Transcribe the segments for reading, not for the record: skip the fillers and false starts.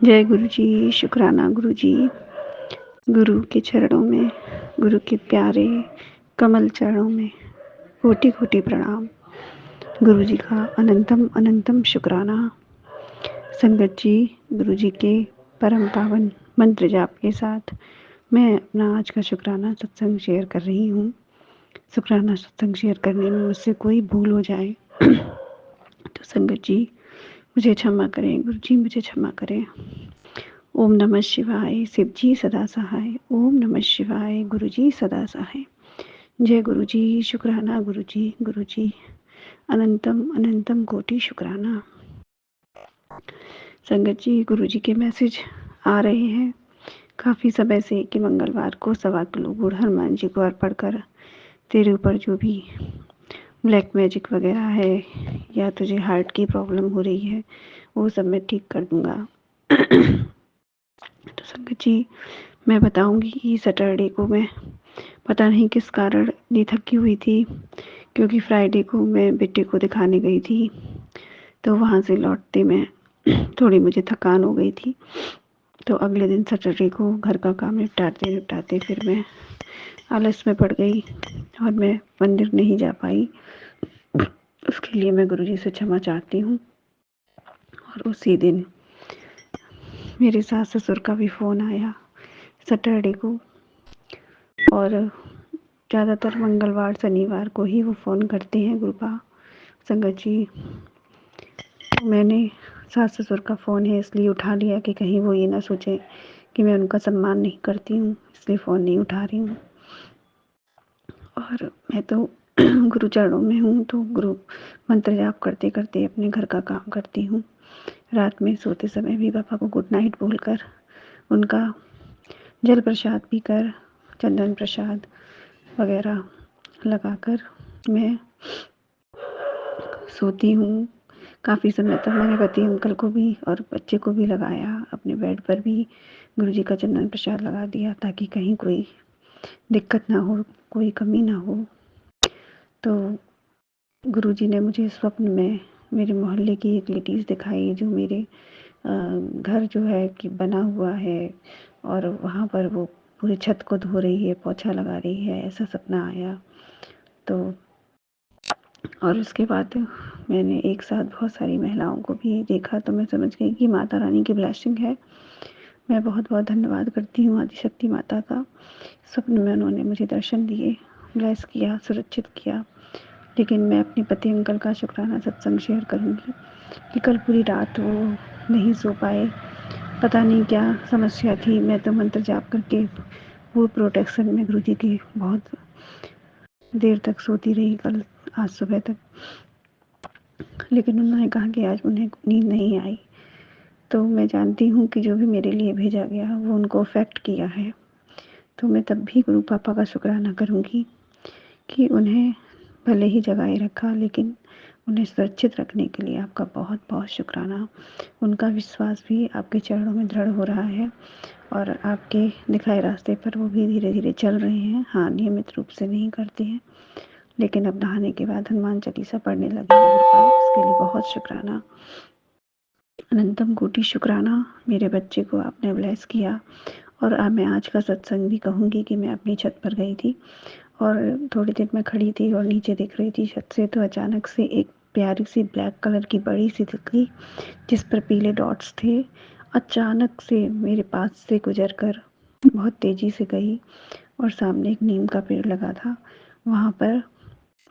जय गुरु जी। शुक्राना गुरु जी। गुरु के चरणों में, गुरु के प्यारे कमल चरणों में कोटि कोटि प्रणाम। गुरु जी का अनंतम अनंतम शुक्राना। संगत जी, गुरु जी के परम पावन मंत्र जाप के साथ मैं अपना आज का शुक्राना सत्संग शेयर कर रही हूँ। शुक्राना सत्संग शेयर करने में मुझसे कोई भूल हो जाए तो संगत जी मुझे क्षमा करें, गुरु जी मुझे क्षमा करें। ओम नमः शिवाय। शिव जी सदा सहाय। ओम नमः शिवाय। गुरु जी सदा सहाय। जय गुरु जी। शुक्राना गुरु जी। गुरु जी अनंतम अनंतम कोटि शुक्राना। संगत जी, गुरु जी के मैसेज आ रहे हैं काफ़ी समय से कि मंगलवार को 1.25 किलो गुड़ हनुमान जी को अर्पण कर तेरे ऊपर जो भी ब्लैक मैजिक वगैरह है या तुझे हार्ट की प्रॉब्लम हो रही है वो सब मैं ठीक कर दूंगा। तो संगत जी, मैं बताऊंगी कि सैटरडे को मैं पता नहीं किस कारण इतनी थकी हुई थी, क्योंकि फ्राइडे को मैं बेटे को दिखाने गई थी तो वहाँ से लौटते में थोड़ी मुझे थकान हो गई थी। तो अगले दिन सैटरडे को घर का काम निपटाते निपटाते फिर मैं आलस में पड़ गई और मैं मंदिर नहीं जा पाई। उसके लिए मैं गुरुजी से क्षमा चाहती हूँ। और उसी दिन मेरे सास ससुर का भी फ़ोन आया सैटरडे को, और ज़्यादातर मंगलवार शनिवार को ही वो फ़ोन करते हैं गुरुपा। संगत जी, तो मैंने सास ससुर का फ़ोन है इसलिए उठा लिया कि कहीं वो ये ना सोचें कि मैं उनका सम्मान नहीं करती हूँ, इसलिए फ़ोन नहीं उठा रही हूँ। और मैं तो गुरु चरणों में हूँ तो गुरु मंत्र जाप करते करते अपने घर का काम करती हूँ। रात में सोते समय भी पापा को गुड नाइट बोलकर उनका जल प्रसाद पीकर चंदन प्रसाद वगैरह लगाकर मैं सोती हूँ। काफ़ी समय तक मैंने पति अंकल को भी और बच्चे को भी लगाया, अपने बेड पर भी गुरु जी का चंदन प्रसाद लगा दिया ताकि कहीं कोई दिक्कत ना हो, कोई कमी ना हो। तो गुरु जी ने मुझे स्वप्न में मेरे मोहल्ले की एक लेडीज़ दिखाई जो मेरे घर जो है कि बना हुआ है और वहाँ पर वो पूरी छत को धो रही है, पोछा लगा रही है, ऐसा सपना आया। तो और उसके बाद मैंने एक साथ बहुत सारी महिलाओं को भी देखा तो मैं समझ गई कि माता रानी की ब्लेसिंग है। मैं बहुत बहुत धन्यवाद करती हूँ आदिशक्ति माता का। स्वप्न में उन्होंने मुझे दर्शन दिए, ब्लेस किया, सुरक्षित किया। लेकिन मैं अपने पति अंकल का शुक्राना सत्संग शेयर करूँगी कि कल पूरी रात वो नहीं सो पाए, पता नहीं क्या समस्या थी। मैं तो मंत्र जाप करके वो प्रोटेक्शन में गुरु जी की बहुत देर तक सोती रही कल, आज सुबह तक। लेकिन उन्होंने कहा कि आज उन्हें नींद नहीं आई। तो मैं जानती हूँ कि जो भी मेरे लिए भेजा गया वो उनको अफेक्ट किया है। तो मैं तब भी गुरु पापा का शुक्राना करूँगी कि उन्हें भले ही जगाए रखा लेकिन उन्हें सुरक्षित रखने के लिए आपका बहुत बहुत शुक्राना। उनका विश्वास भी आपके चरणों में दृढ़ हो रहा है और आपके दिखाए रास्ते पर वो भी धीरे धीरे चल रहे हैं। हाँ, नियमित रूप से नहीं करते हैं लेकिन अब नहाने के बाद हनुमान चालीसा पढ़ने लगे हैं गुरुपाल, उसके लिए बहुत शुक्राना। अनंतम कोटि शुक्राना। मेरे बच्चे को आपने ब्लेस किया। और मैं आज का सत्संग भी कहूँगी कि मैं अपनी छत पर गई थी और थोड़ी देर मैं खड़ी थी और नीचे देख रही थी छत से, तो अचानक से एक प्यारी सी ब्लैक कलर की बड़ी सी तितली जिस पर पीले डॉट्स थे अचानक से मेरे पास से गुजर कर बहुत तेज़ी से गई और सामने एक नीम का पेड़ लगा था वहाँ पर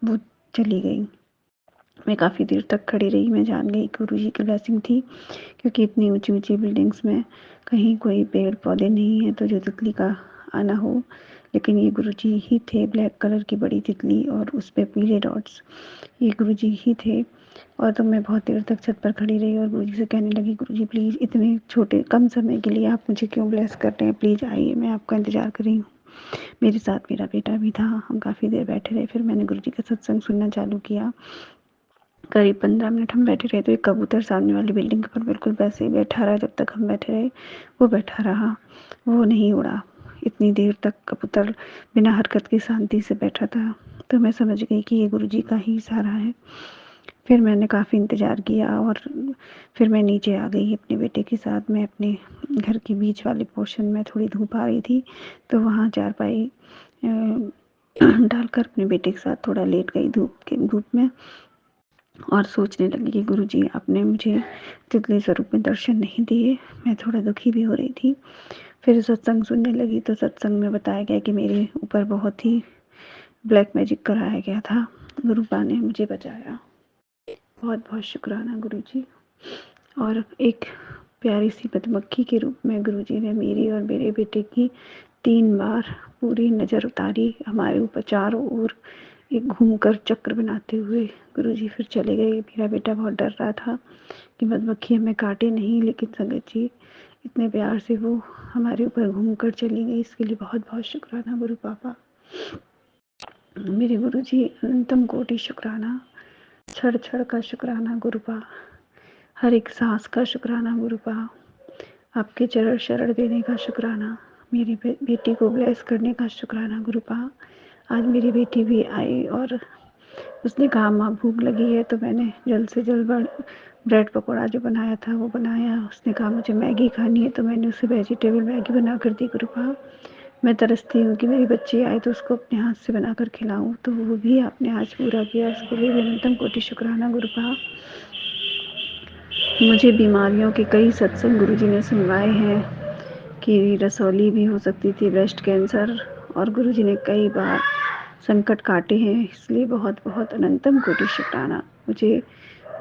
वो चली गई। मैं काफ़ी देर तक खड़ी रही। मैं जान गई गुरु जी की ब्लेसिंग थी, क्योंकि इतनी ऊंची ऊंची बिल्डिंग्स में कहीं कोई पेड़ पौधे नहीं है तो जो तितली का आना हो। लेकिन ये गुरु जी ही थे, ब्लैक कलर की बड़ी तितली और उस पर पीले डॉट्स, ये गुरु जी ही थे। और तो मैं बहुत देर तक छत पर खड़ी रही और गुरु जी से कहने लगी, गुरु जी प्लीज़ इतने छोटे कम समय के लिए आप मुझे क्यों ब्लेस कर रहे हैं, प्लीज़ आइए, मैं आपका इंतज़ार कर रही हूँ। मेरे साथ मेरा बेटा भी था। हम काफ़ी देर बैठे रहे। फिर मैंने गुरु जी का सत्संग सुनना चालू किया। करीब 15 मिनट हम बैठे रहे तो एक कबूतर सामने वाली बिल्डिंग पर बिल्कुल वैसे ही बैठा रहा। जब तक हम बैठे रहे वो बैठा रहा, वो नहीं उड़ा। इतनी देर तक कबूतर बिना हरकत के शांति से बैठा था। तो मैं समझ गई कि ये गुरु जी का ही इशारा है। फिर मैंने काफ़ी इंतज़ार किया और फिर मैं नीचे आ गई अपने बेटे के साथ। मैं अपने घर के बीच वाले पोर्शन में थोड़ी धूप आ रही थी, तो वहाँ चारपाई डालकर अपने बेटे के साथ थोड़ा लेट गई धूप में और सोचने लगी कि गुरुजी आपने मुझे तितली स्वरूप में दर्शन नहीं दिए। मैं थोड़ा दुखी भी हो रही थी। फिर सत्संग सुनने लगी तो सत्संग में बताया गया कि मेरे ऊपर बहुत ही ब्लैक मैजिक कराया गया था। गुरुपा ने मुझे बचाया। बहुत बहुत शुक्राना गुरुजी। और एक प्यारी सी मधुमक्खी के रूप में गुरुजी ने मेरी और मेरे बेटे की 3 बार पूरी नज़र उतारी हमारे ऊपर चारों ओर, एक घूमकर चक्र बनाते हुए गुरुजी फिर चले गए। मेरा बेटा बहुत डर रहा था कि मधुमक्खी हमें काटे नहीं, लेकिन संगत जी इतने प्यार से वो हमारे ऊपर घूमकर चली गई। इसके लिए बहुत बहुत शुक्राना गुरु पापा। मेरे गुरुजी अनंतम कोटि शुक्राना। क्षण क्षण का शुक्राना गुरुपा। हर एक सांस का शुक्राना गुरुपा। आपके चरण शरण देने का शुक्राना। मेरी बेटी को ब्लेस करने का शुक्राना गुरुपा। आज मेरी बेटी भी आई और उसने कहा माँ भूख लगी है, तो मैंने जल्द से जल्द ब्रेड पकौड़ा जो बनाया था वो बनाया। उसने कहा मुझे मैगी खानी है, तो मैंने उसे वेजिटेबल मैगी बना कर दी गुरुपा। मैं तरसती हूँ कि मेरी बच्ची आए तो उसको अपने हाथ से बनाकर खिलाऊं, तो वो भी आपने आज पूरा किया। इसके लिए अनंतम कोटि शुक्राना गुरुपा। मुझे बीमारियों के कई सत्संग गुरुजी ने सुनवाए हैं कि रसौली भी हो सकती थी, ब्रेस्ट कैंसर, और गुरुजी ने कई बार संकट काटे हैं। इसलिए बहुत बहुत अनंतम कोटि शुक्राना। मुझे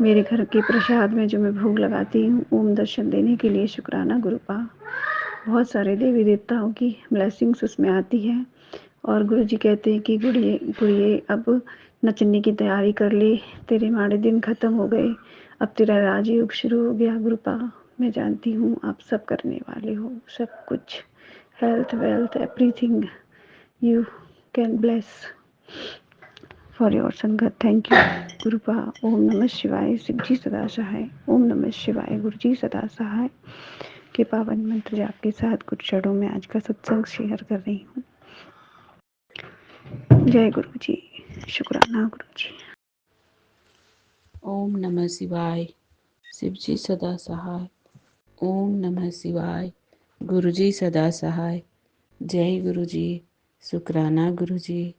मेरे घर के प्रसाद में जो मैं भोग लगाती हूँ ओम दर्शन देने के लिए शुक्राना गुरुपा। बहुत सारे देवी देवताओं की ब्लेसिंग्स उसमें आती है और गुरुजी कहते हैं कि गुड़िए गुड़िए अब नचने की तैयारी कर ले, तेरे माड़े दिन खत्म हो गए, अब तेरा राजयोग शुरू हो गया गुरुपा। मैं जानती हूँ आप सब करने वाले हो, सब कुछ, health wealth everything you can bless for your संगत। Thank you गुरुपा। ओम नमः शिवाय। शिवजी सदा सहाय। ओम नमः शिवाय। गुरुजी सदा सहाय के पावन मंत्र जाप के साथ कुछ क्षणों में आज का सत्संग शेयर कर रही हूँ। जय गुरु जी। शुक्राना गुरु जी। ओम नमः शिवाय। शिवजी सदा सहाय। ओम नमः शिवाय। गुरुजी सदा सहाय। जय गुरु जी। शुक्राना गुरु जी।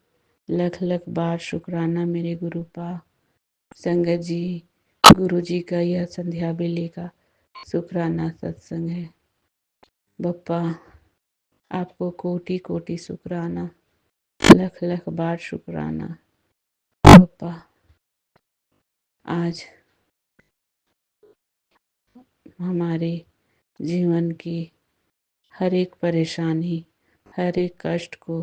लख लख बार शुक्राना मेरे गुरुपा। संगत जी, गुरु जी का यह संध्या बेले का शुक्राना सत्संग है। बप्पा आपको कोटि कोटि शुक्राना, लख लख बार शुक्राना। बप्पा आज हमारे जीवन की हर एक परेशानी, हर एक कष्ट को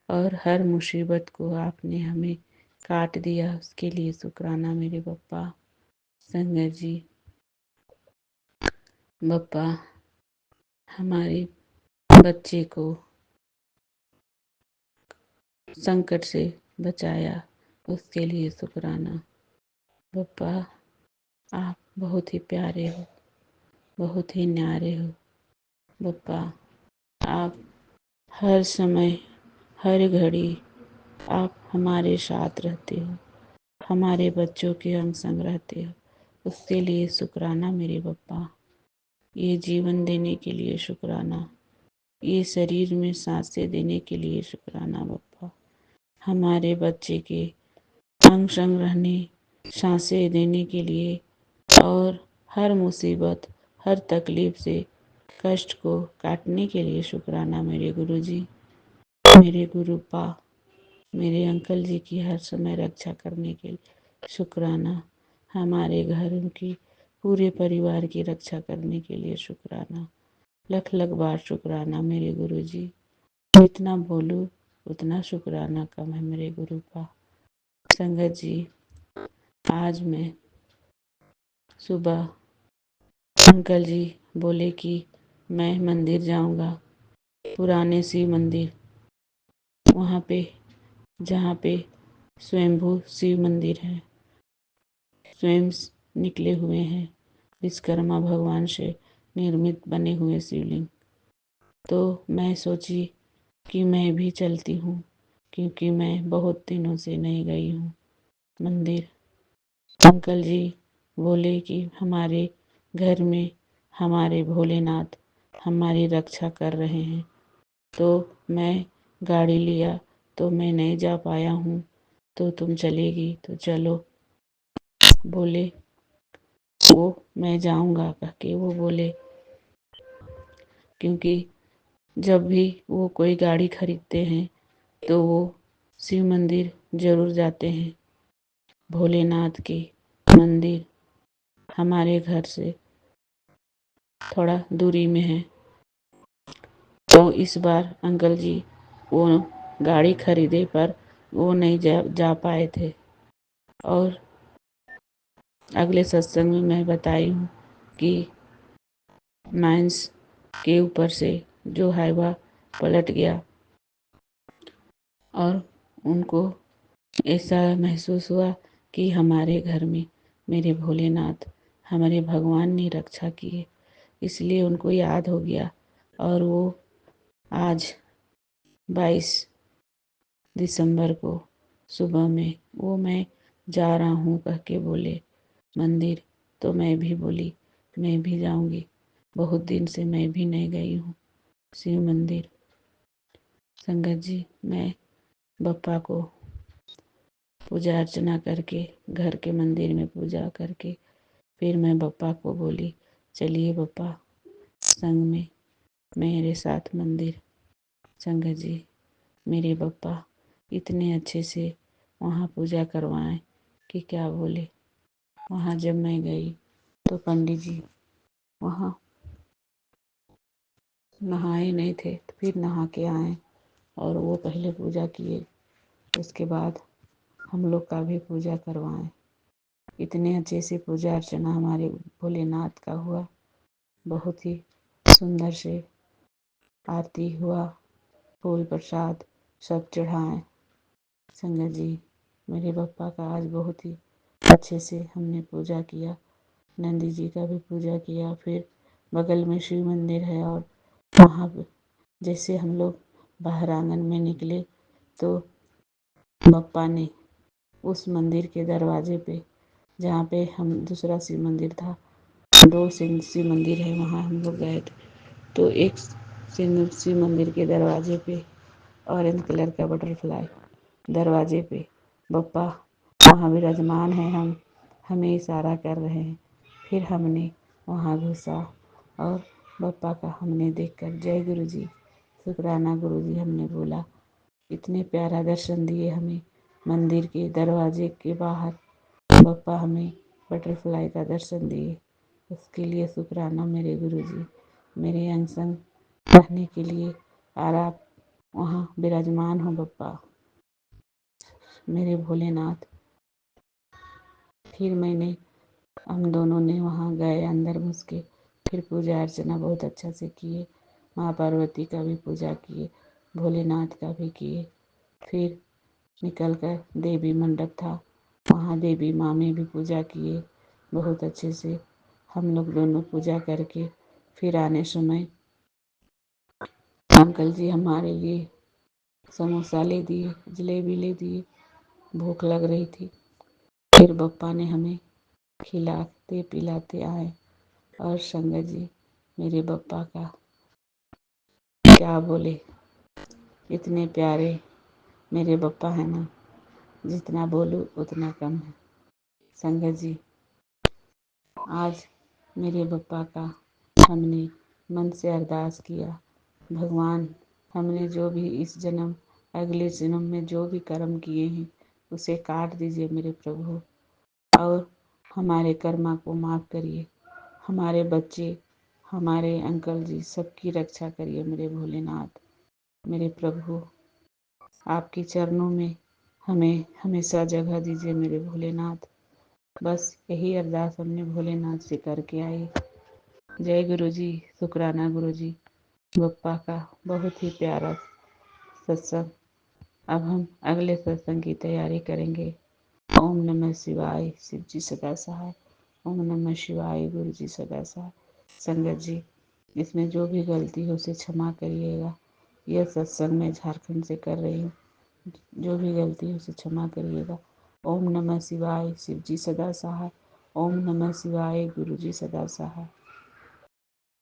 और हर मुसीबत को आपने हमें काट दिया, उसके लिए शुक्राना मेरे बप्पा। संगत जी, बप्पा हमारे बच्चे को संकट से बचाया, उसके लिए शुक्राना। बप्पा आप बहुत ही प्यारे हो, बहुत ही न्यारे हो। बप्पा आप हर समय हर घड़ी आप हमारे साथ रहते हो, हमारे बच्चों के अंग संग रहते हो, उसके लिए शुक्राना मेरे बप्पा। ये जीवन देने के लिए शुक्राना, ये शरीर में सांसें देने के लिए शुक्राना बप्पा। हमारे बच्चे के अंग संग रहने, सांसें देने के लिए और हर मुसीबत, हर तकलीफ से कष्ट को काटने के लिए शुक्राना मेरे गुरुजी, मेरे गुरुपा। मेरे अंकल जी की हर समय रक्षा करने के लिए शुक्राना। हमारे घर की पूरे परिवार की रक्षा करने के लिए शुक्राना। लख लख बार शुक्राना मेरे गुरुजी। जितना बोलूँ उतना शुक्राना कम है मेरे गुरुपा। संगत जी, आज मैं सुबह अंकल जी बोले कि मैं मंदिर जाऊंगा, पुराने शिव मंदिर, वहाँ पे जहाँ पे स्वयंभू शिव मंदिर है, स्वयं निकले हुए हैं विश्वकर्मा भगवान से निर्मित बने हुए शिवलिंग। तो मैं सोची कि मैं भी चलती हूँ, क्योंकि मैं बहुत दिनों से नहीं गई हूँ मंदिर। अंकल जी बोले कि हमारे घर में हमारे भोलेनाथ हमारी रक्षा कर रहे हैं। तो मैं गाड़ी लिया तो मैं नहीं जा पाया हूँ, तो तुम चलेगी तो चलो। बोले वो मैं जाऊँगा कह के वो बोले, क्योंकि जब भी वो कोई गाड़ी खरीदते हैं तो वो शिव मंदिर ज़रूर जाते हैं। भोलेनाथ के मंदिर हमारे घर से थोड़ा दूरी में है। तो इस बार अंकल जी वो गाड़ी खरीदे पर वो नहीं जा पाए थे। और अगले सत्संग में मैं बताई हूँ कि माइंस के ऊपर से जो हाईवा पलट गया और उनको ऐसा महसूस हुआ कि हमारे घर में मेरे भोलेनाथ हमारे भगवान ने रक्षा की है, इसलिए उनको याद हो गया। और वो आज 22 दिसंबर को सुबह में वो मैं जा रहा हूँ कह के बोले मंदिर। तो मैं भी बोली मैं भी जाऊँगी, बहुत दिन से मैं भी नहीं गई हूँ शिव मंदिर। संगत जी मैं बप्पा को पूजा अर्चना करके घर के मंदिर में पूजा करके फिर मैं बप्पा को बोली चलिए बप्पा संग में मेरे साथ मंदिर। संगत जी मेरे बप्पा इतने अच्छे से वहाँ पूजा करवाएं कि क्या बोले। वहाँ जब मैं गई तो पंडित जी वहाँ नहाए नहीं थे, तो फिर नहा के आए और वो पहले पूजा किए, उसके बाद हम लोग का भी पूजा करवाएं। इतने अच्छे से पूजा अर्चना हमारे भोलेनाथ का हुआ, बहुत ही सुंदर से आरती हुआ, फूल प्रसाद सब चढ़ाएं। संगत जी मेरे बप्पा का आज बहुत ही अच्छे से हमने पूजा किया। नंदी जी का भी पूजा किया। फिर बगल में शिव मंदिर है और वहाँ पे जैसे हम लोग बाहर आंगन में निकले तो बप्पा ने उस मंदिर के दरवाजे पे, जहाँ पे हम दूसरा शिव मंदिर था, 2 शिव मंदिर है वहाँ हम लोग गए थे, तो एक शिव मंदिर के दरवाजे पे ऑरेंज कलर का बटरफ्लाई दरवाजे पे बप्पा वहाँ विराजमान है, हम हमें इशारा कर रहे हैं। फिर हमने वहाँ घुसा और बप्पा का हमने देखकर जय गुरु जी शुक्राना गुरु जी हमने बोला। इतने प्यारा दर्शन दिए हमें मंदिर के दरवाजे के बाहर बप्पा हमें बटरफ्लाई का दर्शन दिए, उसके लिए शुक्राना मेरे गुरु जी मेरे अंग संग रहने के लिए। और आप वहाँ विराजमान हो बप्पा मेरे भोलेनाथ। फिर हम दोनों ने वहाँ गए अंदर घुस के, फिर पूजा अर्चना बहुत अच्छा से किए, माँ पार्वती का भी पूजा किए, भोलेनाथ का भी किए। फिर निकल कर देवी मंडप था, वहाँ देवी माँ में भी पूजा किए बहुत अच्छे से। हम लोग दोनों पूजा करके फिर आने समय अंकल जी हमारे लिए समोसा ले दिए, जलेबी ले दिए, भूख लग रही थी। फिर बप्पा ने हमें खिलाते पिलाते आए। और संगत जी मेरे बप्पा का क्या बोले, इतने प्यारे मेरे बप्पा है ना, जितना बोलूँ उतना कम है। संगत जी आज मेरे बप्पा का हमने मन से अरदास किया, भगवान हमने जो भी इस जन्म अगले जन्म में जो भी कर्म किए हैं उसे काट दीजिए मेरे प्रभु, और हमारे कर्मा को माफ़ करिए। हमारे बच्चे हमारे अंकल जी सबकी रक्षा करिए मेरे भोलेनाथ। मेरे प्रभु आपके चरणों में हमें हमेशा जगह दीजिए मेरे भोलेनाथ। बस यही अरदास हमने भोलेनाथ से करके आई। जय गुरु जी शुक्राना गुरु जी। बप्पा का बहुत ही प्यारा सत्संग। अब हम अगले सत्संग की तैयारी करेंगे। ओम नमः शिवाय, शिव जी सदा सहाय। ओम नमः शिवाय, गुरु जी सदा सहाय। संगत जी इसमें जो भी गलती हो उसे क्षमा करिएगा। यह सत्संग मैं झारखंड से कर रही हूँ, जो भी गलती हो उसे क्षमा करिएगा। ओम नमः शिवाय शिव जी सदा सहाय। ओम नमः शिवाय गुरु जी सदा सहाय।